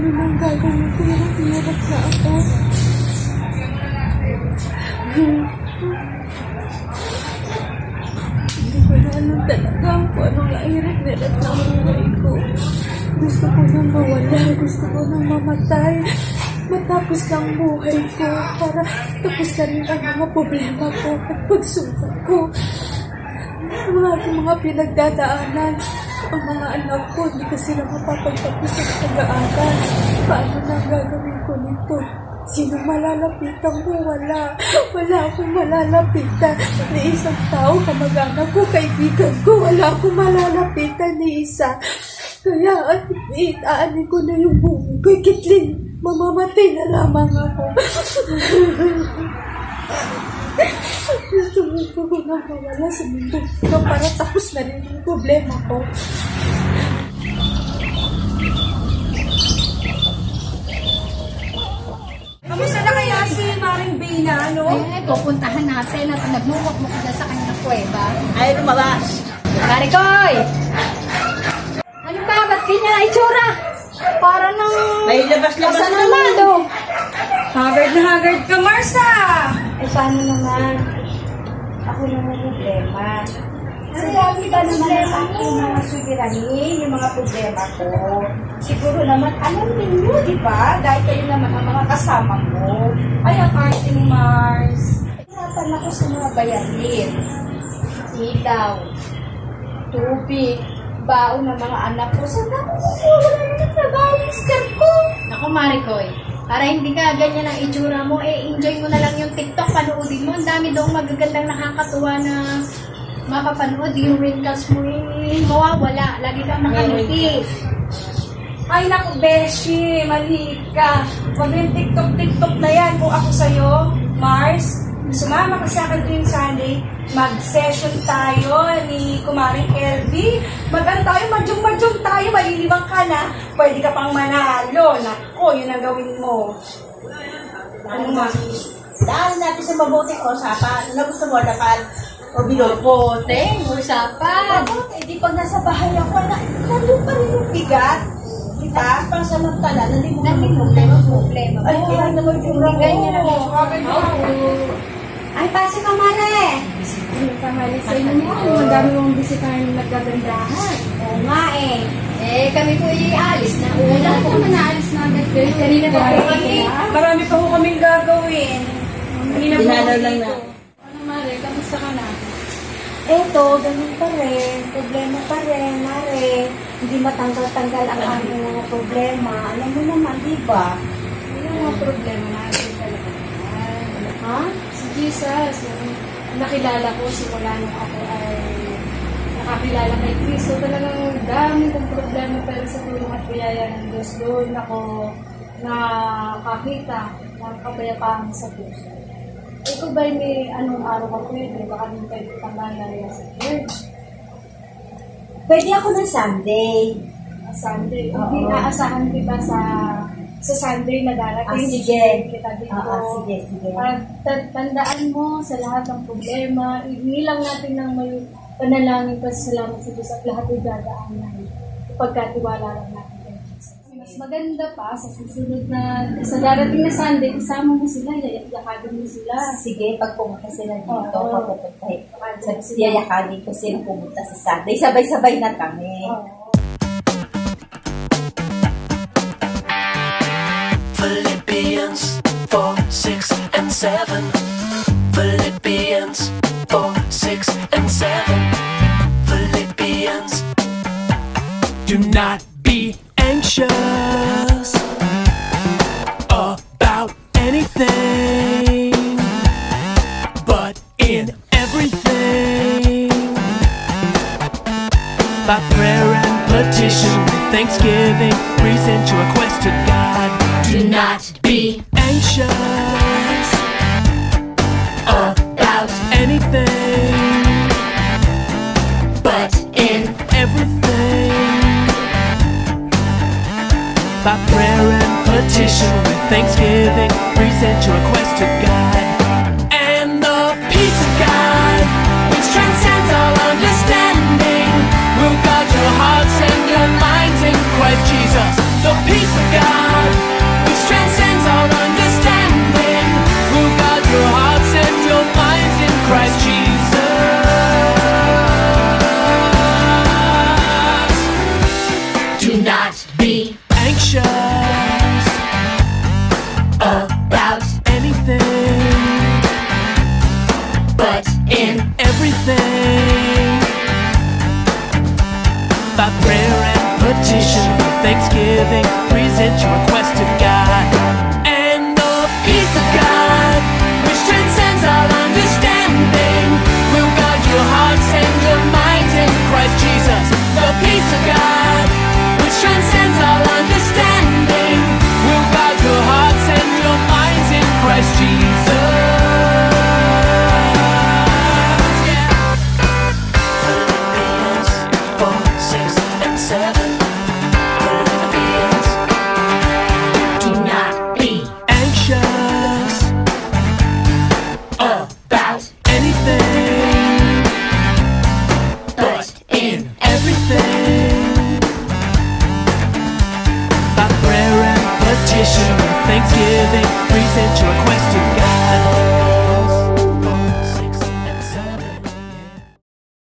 ano nang gagawin ko? Hirap na ako. Hindi ko na alam talaga kung anong hirap na buhay ko. Gusto ko nang mawala. Gusto ko nang mamatay. Matapos ng buhay ko para tapos na rin ang mga problema ko at pagsubok ko. Mga pinagdadaanan. Ang mga anak ko, hindi ko sila mapapagtapos sa pag-aaral. Paano na gagawin ko nito? Sino malalapitan mo? Wala. Wala akong malalapitan ni isang tao, kamag-anak ko, kaibigan ko. Wala akong malalapitan ni isa. Kaya, itaanin ko na yung buhay ko. Kitlin, mamamatay na lamang ako. Gusto ko na mawala sa mundo ko para tapos na rin yung problema ko. Kamusta na kaya si Maring Bina, ano? Pupuntahan natin at nagmumok-mok na sa kanyang kuweba. Ay, lumabas. Marikoy! Ano ba? Ba't ganyan na itsura? Para nang... May labas-labas na naman, oh. Haggard na haggard ka, Marsa! Eh, paano naman? Ako naman problema. Sa dami ba naman ang aking mga suliranin, yung mga problema ko? Siguro naman, alam ninyo, di ba? Dahil kayo naman ang mga kasama mo. Ay, ang arte ni Mars. Hirapan ako sa mga bayanin. Ilaw, tubig, baon ng mga anak ko. Saan ako wala naman trabaho yung mister ko? Naku, Marikoy. Para hindi ka ganyan ang itsura mo, enjoy mo na lang yung TikTok, panoodin mo. Ang dami daw magagandang nakakatuwa na mapapanood. Yung wrinkles mo mawawala. Lagi kang nakangiti. Ay, naku, Beshi, mali ka. Wag yung TikTok na yan. Kung ako sa'yo, Mars, sumama ka sa akin tuwing Sunday, mag-session tayo ni Kumaring LV. Mag-ano tayo, madyong tayo, malilibang ka na. Pwede ka pang manalo. Naku, yun ang gawin mo. Ano ma? Dahil natin sa mabuting usapan. Ano gusto mo, dapat? O bilog? Bote, usapan. Eh, di pag nasa bahay ako, nandun pa rin yung bigat. Diba? Pang samantala, nalimutan mo problema. Ay, kailan naman yung Ganyan ang Ay, pasi ka, Mare! Kamali sa inyo, ang dami mong bisitahin na nagkagandahan. Oo nga eh. Kami po i-alis na. Wala po naman naalis na agad kayo. Kanina pa po kami. Marami pa ho kaming gagawin. Kanina po Dinalaw lang na. Ano, Mare? Kamusta ka na? Eto, ganun pa rin. Problema pa rin, Mare. Hindi matanggal-tanggal ang aming mga problema. Alam mo naman, di ba? Yung mga problema natin talaga. Ha? Si Jesus, yung nakilala ko simula nung ako ay nakakilala kay Cristo. Talagang dami kong problema pero sa tulong at biyaya ng Diyos doon ako nakakita ng kapayapaan sa puso. Ito ba may anong araw ka pwede? Baka din kayo panglalaya sa church. Pwede ako ng Sunday. Sunday. Hindi aasahan kita sa Sunday na darating. Sige. Kita dito. Sige. At tandaan mo sa lahat ng problema, inilang natin ng may panalangin, pasasalamat sa Diyos at lahat ay dadaanan. Pagkatiwala lang natin kay Jesus. Mas maganda pa sa susunod na, sa darating na Sunday, isama mo sila, yayakagin mo sila. Sige, pag pumunta sila dito, Oo. papupuntahin. Yayakagin ko sila pumunta sa Sunday. Sabay-sabay na kami. Philippians 4, 6, and 7. Philippians 4, 6, and 7. Philippians. Do not be anxious about anything, but in everything, by prayer and petition with thanksgiving, present your request to God. Do not be anxious about anything, but in everything, by prayer and petition with thanksgiving, present your request to God. And the peace of God, which transcends all understanding, will guard your hearts and your minds in Christ Jesus. The peace of God. By prayer and petition with thanksgiving, present your request to God. And the peace of God, which transcends all understanding, will guard your hearts and your minds in Christ Jesus. The peace of God, which transcends all understanding, will guard your hearts and your minds in Christ Jesus. Philippians 4, 6, and 7. Philippians. Do not be anxious about anything, but in everything, by prayer and petition with thanksgiving, present your request to God.